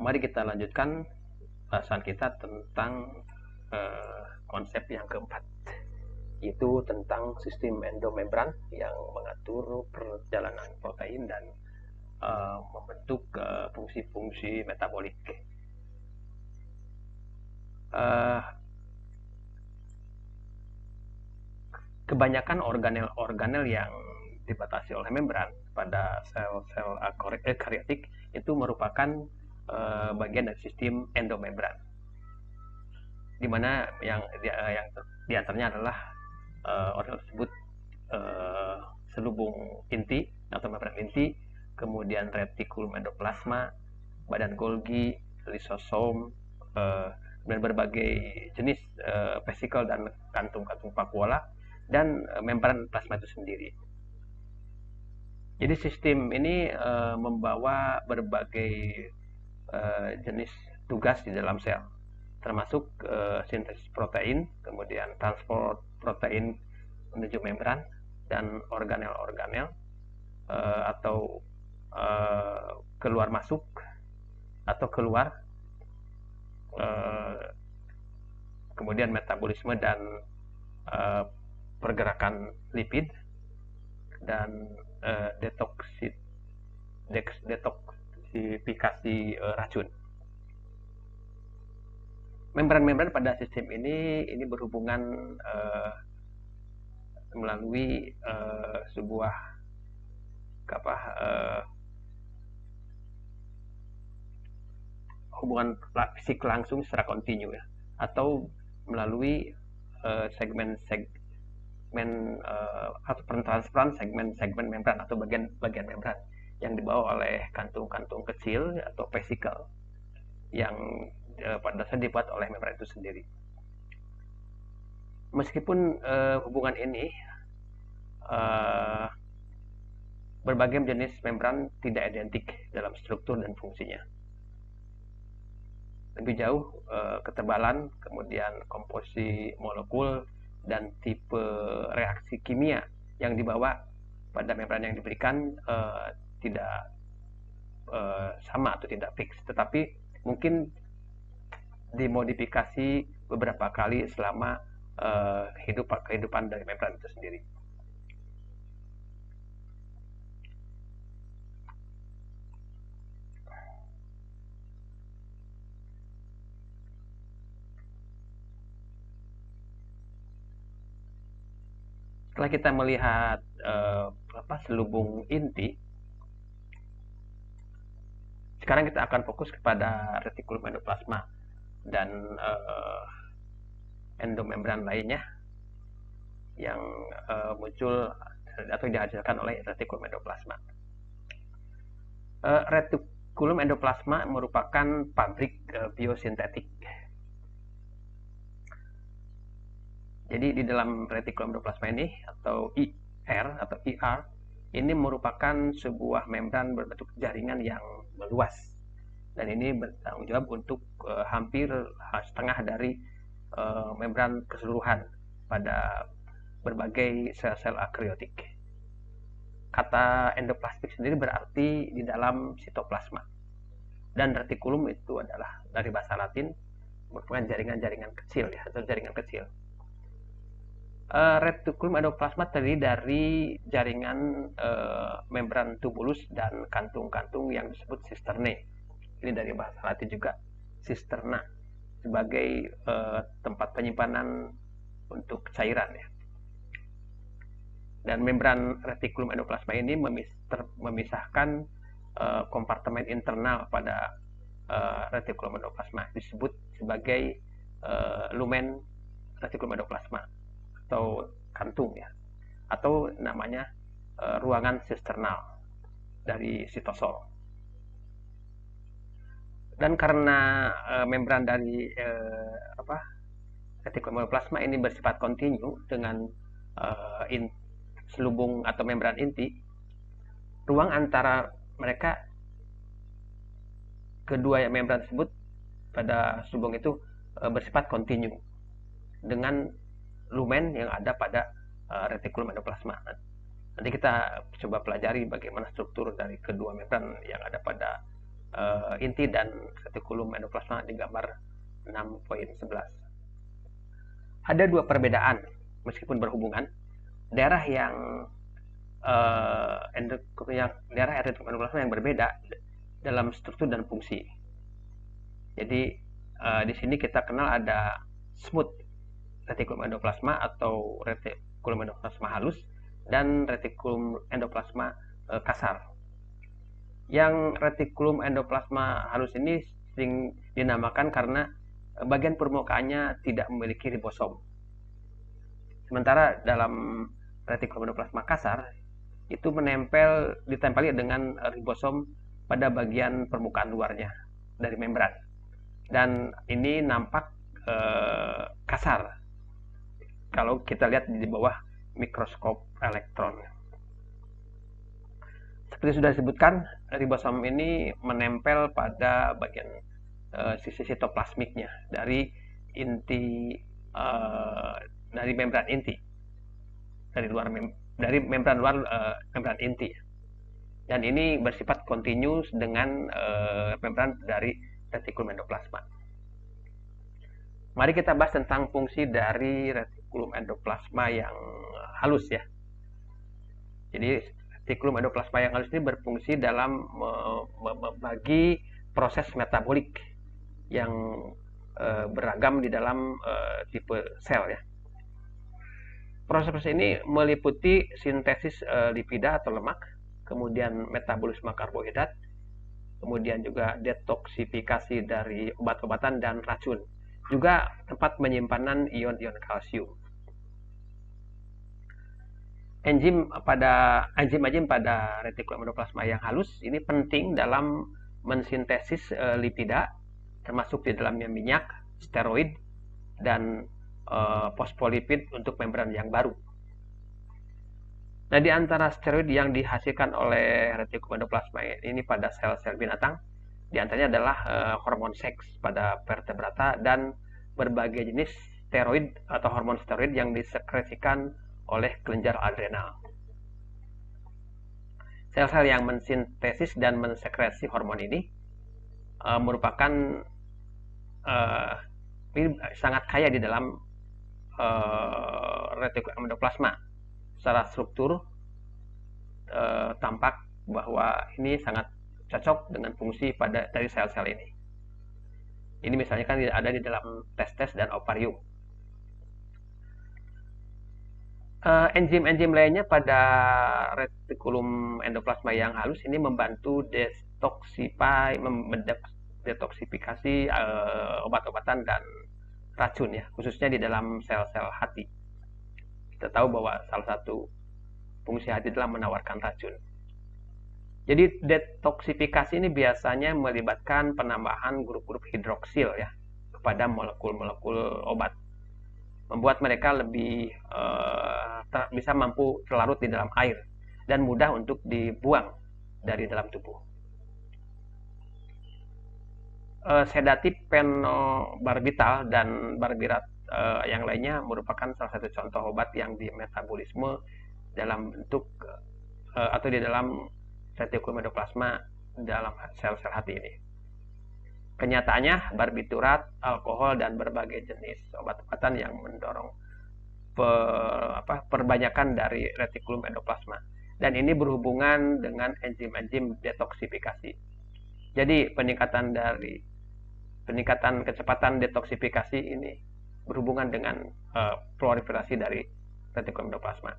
Mari kita lanjutkan bahasan kita tentang konsep yang keempat, yaitu tentang sistem endomembran yang mengatur perjalanan protein dan membentuk fungsi-fungsi metabolik. Kebanyakan organel-organel yang dibatasi oleh membran pada sel-sel eukariotik itu merupakan bagian dari sistem endomembran, di mana yang diantaranya adalah organel tersebut selubung inti atau membran inti, kemudian retikulum endoplasma, badan Golgi, lisosom, dan berbagai jenis vesikel dan kantung-kantung vakuola, dan membran plasma itu sendiri. Jadi sistem ini membawa berbagai jenis tugas di dalam sel, termasuk sintesis protein, kemudian transport protein menuju membran, dan organel-organel atau keluar masuk atau keluar, kemudian metabolisme dan pergerakan lipid, dan detoksifikasi racun. Membran-membran pada sistem ini berhubungan melalui sebuah hubungan fisik langsung secara kontinu, ya, atau melalui atau transparan segmen membran atau bagian membran yang dibawa oleh kantung-kantung kecil atau vesikel yang pada dasarnya dibuat oleh membran itu sendiri. Meskipun hubungan ini berbagai jenis membran tidak identik dalam struktur dan fungsinya. Lebih jauh, ketebalan, kemudian komposisi molekul, dan tipe reaksi kimia yang dibawa pada membran yang diberikan tidak sama atau tidak fix, tetapi mungkin dimodifikasi beberapa kali selama kehidupan dari membran itu sendiri. Setelah kita melihat selubung inti, sekarang kita akan fokus kepada retikulum endoplasma dan endomembran lainnya yang muncul atau dihasilkan oleh retikulum endoplasma. Retikulum endoplasma merupakan pabrik biosintetik. Jadi di dalam retikulum endoplasma ini atau ER ini merupakan sebuah membran berbentuk jaringan yang meluas, dan ini bertanggung jawab untuk hampir setengah dari membran keseluruhan pada berbagai sel-sel eukariotik. Kata endoplasmik sendiri berarti di dalam sitoplasma, dan retikulum itu adalah dari bahasa Latin merupakan jaringan-jaringan kecil, ya, atau jaringan kecil. Retikulum endoplasma terdiri dari jaringan membran tubulus dan kantung-kantung yang disebut sisternae. Ini dari bahasa Latin juga, cisterna, sebagai tempat penyimpanan untuk cairan, ya. Dan membran retikulum endoplasma ini memisahkan kompartemen internal pada retikulum endoplasma, disebut sebagai lumen retikulum endoplasma atau kantung, ya, atau namanya ruangan sisternal dari sitosol. Dan karena membran dari retikulum endoplasma ini bersifat kontinu dengan selubung atau membran inti, ruang antara mereka, kedua membran tersebut pada selubung itu bersifat kontinu dengan lumen yang ada pada retikulum endoplasma. Nanti kita coba pelajari bagaimana struktur dari kedua membran yang ada pada inti dan retikulum endoplasma di gambar 6.11. Ada dua perbedaan meskipun berhubungan. Daerah yang daerah retikulum endoplasma yang berbeda dalam struktur dan fungsi. Jadi di sini kita kenal ada smooth retikulum endoplasma atau retikulum endoplasma halus dan retikulum endoplasma kasar. Yang retikulum endoplasma halus ini sering dinamakan karena bagian permukaannya tidak memiliki ribosom. Sementara dalam retikulum endoplasma kasar itu ditempeli dengan ribosom pada bagian permukaan luarnya dari membran. Dan ini nampak kasar kalau kita lihat di bawah mikroskop elektron. Seperti sudah disebutkan, ribosom ini menempel pada bagian sisi sitoplasmiknya dari inti dari membran inti, dari membran luar membran inti. Dan ini bersifat kontinus dengan membran dari retikulum endoplasma. Mari kita bahas tentang fungsi dari retikulum endoplasma yang halus ya. Jadi retikulum endoplasma yang halus ini berfungsi dalam membagi proses metabolik yang beragam di dalam tipe sel ya. Proses ini meliputi sintesis lipida atau lemak, kemudian metabolisme karbohidrat, kemudian juga detoksifikasi dari obat-obatan dan racun, juga tempat penyimpanan ion-ion kalsium. Enzim pada retikulum endoplasma yang halus ini penting dalam mensintesis lipida, termasuk di dalamnya minyak, steroid, dan fosfolipid untuk membran yang baru. Nah, di antara steroid yang dihasilkan oleh retikulum endoplasma ini pada sel-sel binatang, di antaranya adalah hormon seks pada vertebrata dan berbagai jenis steroid atau hormon steroid yang disekresikan oleh kelenjar adrenal. Sel-sel yang mensintesis dan mensekresi hormon ini merupakan ini sangat kaya di dalam retikulum endoplasma. Secara struktur tampak bahwa ini sangat cocok dengan fungsi dari sel-sel ini. Ini misalnya kan ada di dalam testes dan ovarium. Enzim-enzim lainnya pada retikulum endoplasma yang halus ini membantu detoksifikasi obat-obatan dan racun ya, khususnya di dalam sel-sel hati. Kita tahu bahwa salah satu fungsi hati adalah menawarkan racun. Jadi detoksifikasi ini biasanya melibatkan penambahan grup-grup hidroksil ya kepada molekul-molekul obat, membuat mereka lebih bisa mampu terlarut di dalam air dan mudah untuk dibuang dari dalam tubuh. Sedatif fenobarbital dan barbirat yang lainnya merupakan salah satu contoh obat yang dimetabolisme dalam bentuk atau di dalam retikulum endoplasma dalam sel-sel hati ini. Kenyataannya barbiturat, alkohol, dan berbagai jenis obat-obatan yang mendorong perbanyakan dari retikulum endoplasma. Dan ini berhubungan dengan enzim-enzim detoksifikasi. Jadi peningkatan kecepatan detoksifikasi ini berhubungan dengan proliferasi dari retikulum endoplasma.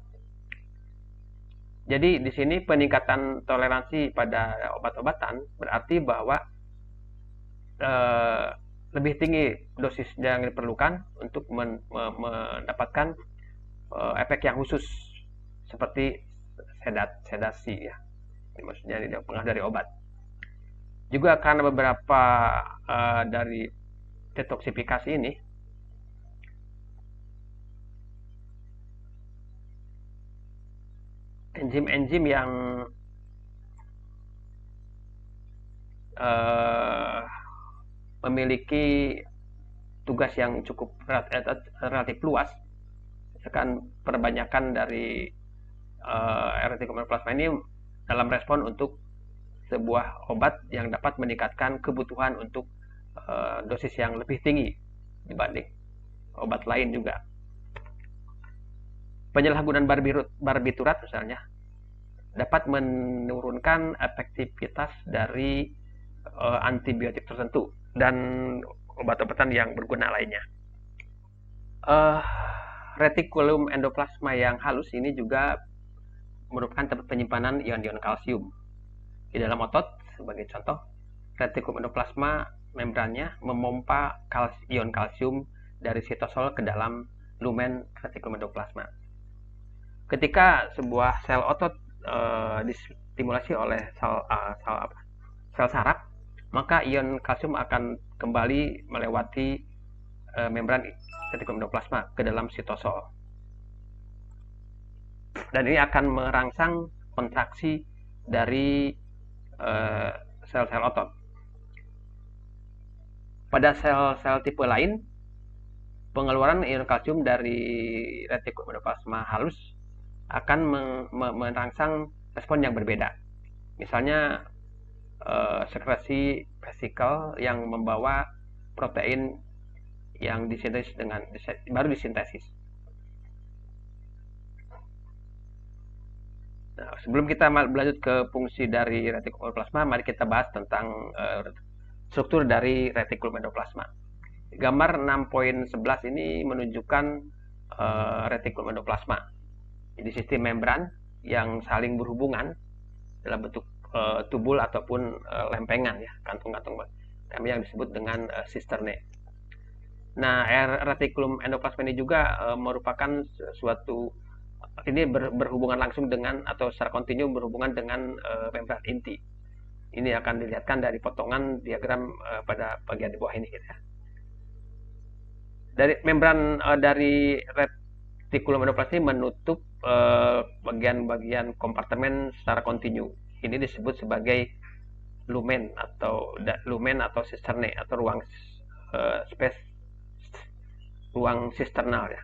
Jadi di sini peningkatan toleransi pada obat-obatan berarti bahwa lebih tinggi dosis yang diperlukan untuk mendapatkan efek yang khusus seperti sedasi ya. Ini maksudnya tidak pengaruh dari obat. Juga karena beberapa dari detoksifikasi ini enzim-enzim yang memiliki tugas yang cukup relatif luas, misalkan perbanyakan dari retikulum endoplasma ini dalam respon untuk sebuah obat yang dapat meningkatkan kebutuhan untuk dosis yang lebih tinggi dibanding obat lain juga. Penyalahgunaan barbiturat misalnya dapat menurunkan efektivitas dari antibiotik tertentu dan obat-obatan yang berguna lainnya. Retikulum endoplasma yang halus ini juga merupakan tempat penyimpanan ion-ion kalsium. Di dalam otot, sebagai contoh, retikulum endoplasma membrannya memompa ion kalsium dari sitosol ke dalam lumen retikulum endoplasma. Ketika sebuah sel otot distimulasi oleh sel saraf, maka ion kalsium akan kembali melewati membran retikulum endoplasma ke dalam sitosol. Dan ini akan merangsang kontraksi dari sel-sel otot. Pada sel-sel tipe lain, pengeluaran ion kalsium dari retikulum endoplasma halus akan merangsang respon yang berbeda. Misalnya sekresi vesikel yang membawa protein yang baru disintesis. Nah, sebelum kita berlanjut ke fungsi dari retikulum endoplasma, mari kita bahas tentang struktur dari retikulum endoplasma. Gambar 6.11 ini menunjukkan retikulum endoplasma. Jadi sistem membran yang saling berhubungan dalam bentuk tubul ataupun lempengan, ya, kantung-kantung yang disebut dengan sisterne. Nah, retikulum endoplasma ini juga merupakan suatu ini berhubungan langsung dengan atau secara kontinu berhubungan dengan membran inti. Ini akan dilihatkan dari potongan diagram pada bagian di bawah ini, gitu ya. Dari membran dari retikulum endoplasma ini menutup bagian-bagian kompartemen secara kontinu. Ini disebut sebagai lumen atau sisterne atau ruang sisternal, ya.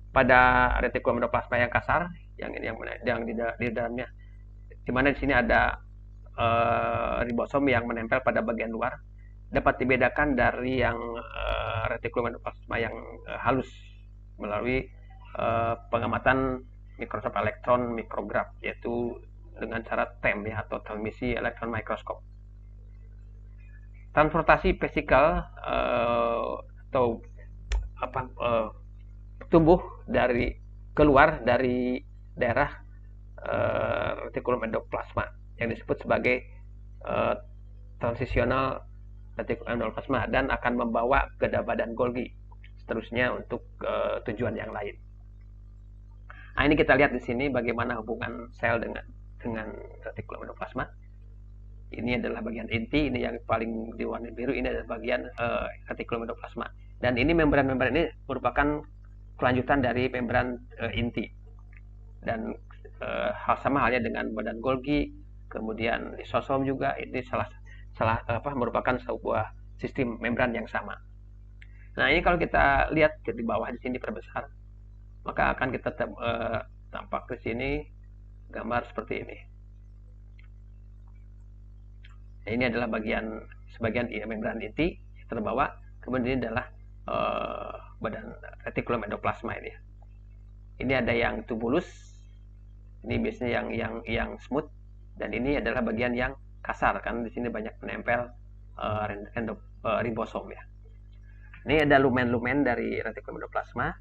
Pada retikulum endoplasma yang kasar, yang di dalamnya, di mana di sini ada ribosom yang menempel pada bagian luar, dapat dibedakan dari yang retikulum endoplasma yang halus melalui pengamatan mikroskop elektron mikrograf, yaitu dengan cara TEM, ya, atau transmisi elektron mikroskop. Transportasi vesikel atau tumbuh keluar dari daerah retikulum endoplasma yang disebut sebagai transisional retikulum endoplasma dan akan membawa ke badan Golgi seterusnya untuk tujuan yang lain. Nah, ini kita lihat di sini bagaimana hubungan sel dengan retikulum endoplasma. Ini adalah bagian inti, ini yang paling di warna biru, ini adalah bagian retikulum endoplasma. Dan ini membran-membran ini merupakan kelanjutan dari membran inti. Dan sama halnya dengan badan Golgi, kemudian lisosom juga, ini merupakan sebuah sistem membran yang sama. Nah, ini kalau kita lihat di bawah di sini perbesar, maka akan kita tampak di sini gambar seperti ini. Nah, ini adalah sebagian membran inti yang terbawa, kemudian ini adalah badan retikulum endoplasma ini. Ini ada yang tubulus, ini biasanya yang smooth, dan ini adalah bagian yang kasar, kan di sini banyak menempel ribosom, ya. Ini ada lumen-lumen dari retikulum endoplasma.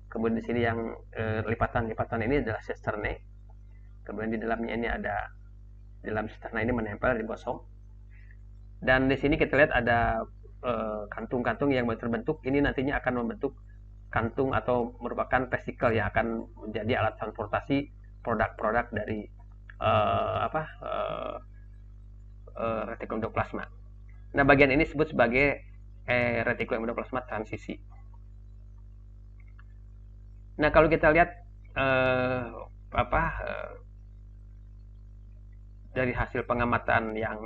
Kemudian di sini yang lipatan-lipatan ini adalah sisterne. Kemudian di dalamnya ini dalam sisterne ini menempel ribosom. Dan di sini kita lihat ada kantung-kantung yang terbentuk. Ini nantinya akan membentuk kantung atau merupakan vesikel yang akan menjadi alat transportasi produk-produk dari retikulum endoplasma. Nah, bagian ini disebut sebagai retikulum endoplasma transisi. Nah, kalau kita lihat dari hasil pengamatan yang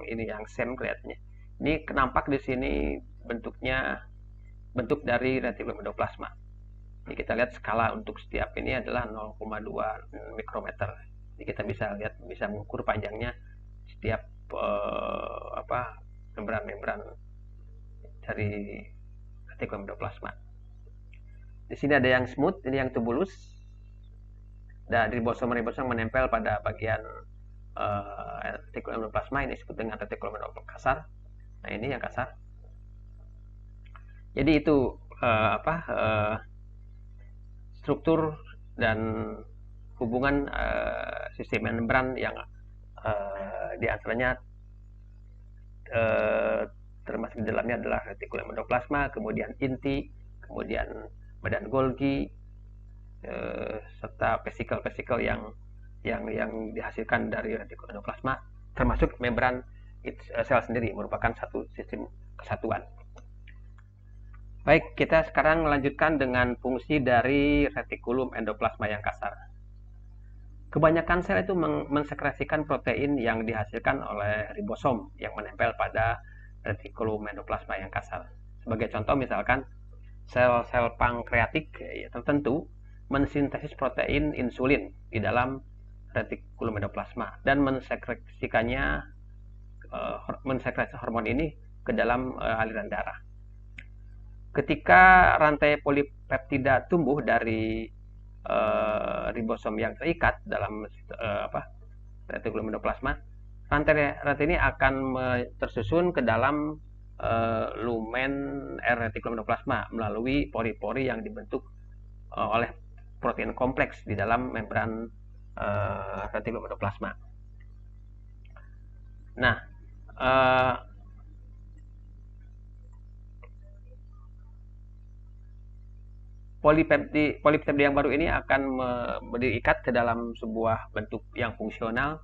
SEM kelihatannya, ini nampak di sini bentuk dari retikulum endoplasma. Ini kita lihat skala untuk setiap ini adalah 0,2 mikrometer. Jadi kita bisa mengukur panjangnya setiap membran-membran dari retikulum endoplasma. Di sini ada yang smooth, ini yang tubulus, dan ribosom menempel pada bagian retikulum endoplasma, ini disebut dengan retikulum endoplasma kasar. Nah, ini yang kasar. Jadi itu struktur dan hubungan sistem membran yang diantaranya termasuk di dalamnya adalah retikulum endoplasma, kemudian inti, kemudian badan Golgi, serta vesikel-vesikel yang dihasilkan dari retikulum endoplasma, termasuk membran sel sendiri, merupakan satu sistem kesatuan. Baik, kita sekarang melanjutkan dengan fungsi dari retikulum endoplasma yang kasar. Kebanyakan sel itu mensekresikan protein yang dihasilkan oleh ribosom yang menempel pada retikulum endoplasma yang kasar. Sebagai contoh, misalkan sel-sel pankreatik tertentu mensintesis protein insulin di dalam retikulum endoplasma dan mensekresi hormon ini ke dalam aliran darah. Ketika rantai polipeptida tumbuh dari ribosom yang terikat dalam retikulum endoplasma, rantai ini akan tersusun ke dalam lumen retikulum endoplasma melalui pori-pori yang dibentuk oleh protein kompleks di dalam membran retikulum endoplasma. Nah, polipeptida yang baru ini akan diikat ke dalam sebuah bentuk yang fungsional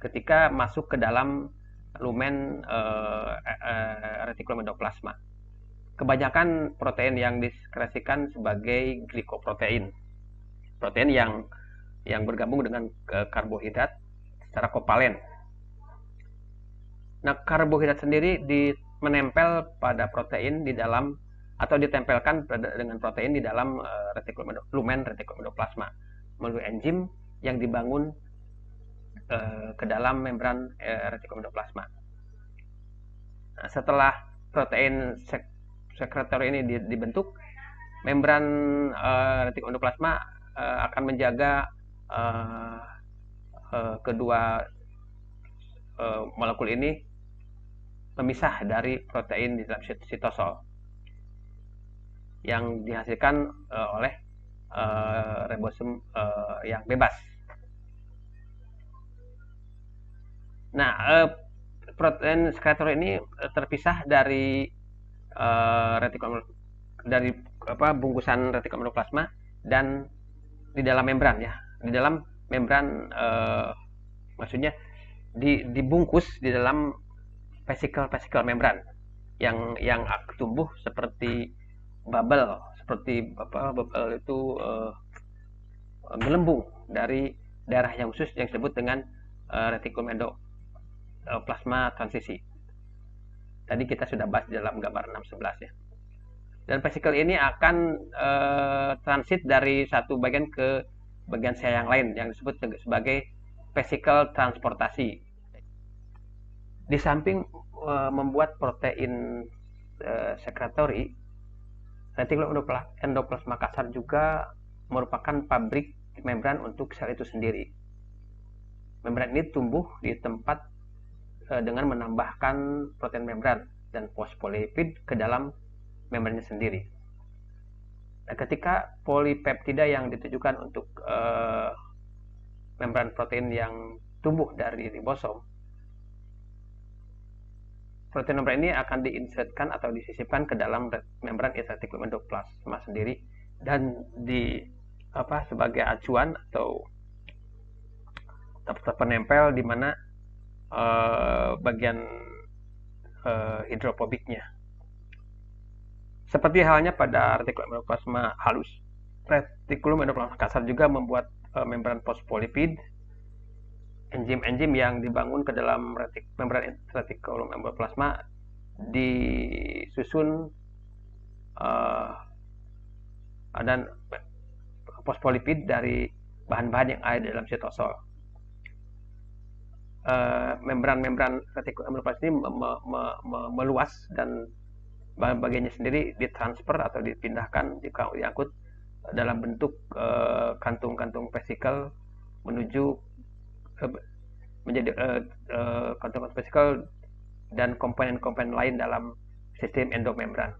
ketika masuk ke dalam lumen retikulum endoplasma. Kebanyakan protein yang disekresikan sebagai glikoprotein, protein yang bergabung dengan karbohidrat secara kovalen. Nah, karbohidrat sendiri menempel pada protein di dalam atau ditempelkan dengan protein di dalam lumen retikulum endoplasma melalui enzim yang dibangun ke dalam membran retikulum endoplasma. Nah, setelah protein sekretor ini dibentuk, membran retikulum endoplasma akan menjaga kedua molekul ini memisah dari protein di dalam sitosol yang dihasilkan oleh ribosom yang bebas. Nah, protein sekretor ini terpisah dari bungkusan retikulum endoplasma dan di dalam membran ya. Di dalam membran maksudnya dibungkus di dalam vesikel membran yang tumbuh seperti bubble itu gelembung dari darah yang khusus yang disebut dengan retikulum endoplasma transisi. Tadi kita sudah bahas di dalam gambar 611 ya. Dan vesikel ini akan transit dari satu bagian ke bagian sel yang lain yang disebut sebagai vesikel transportasi. Di samping membuat protein sekretori, retikulum endoplasma kasar juga merupakan pabrik membran untuk sel itu sendiri. Membran ini tumbuh di tempat dengan menambahkan protein membran dan fosfolipid ke dalam membrannya sendiri. Nah, ketika polipeptida yang ditujukan untuk membran protein yang tumbuh dari ribosom, protein membran ini akan diinsertkan atau disisipkan ke dalam membran retikulum endoplasma sendiri dan sebagai acuan atau penempel di mana bagian hidrofobiknya. Seperti halnya pada retikulum endoplasma halus, retikulum endoplasma kasar juga membuat membran fosfolipid, enzim-enzim yang dibangun ke dalam membran retikulum endoplasma disusun dan fosfolipid dari bahan-bahan yang ada dalam sitosol. membran-membran retikulum endoplasmis ini meluas, dan bagiannya sendiri ditransfer atau dipindahkan, diangkut dalam bentuk kantung-kantung vesikel menuju menjadi kantung vesikel dan komponen-komponen lain dalam sistem endomembran.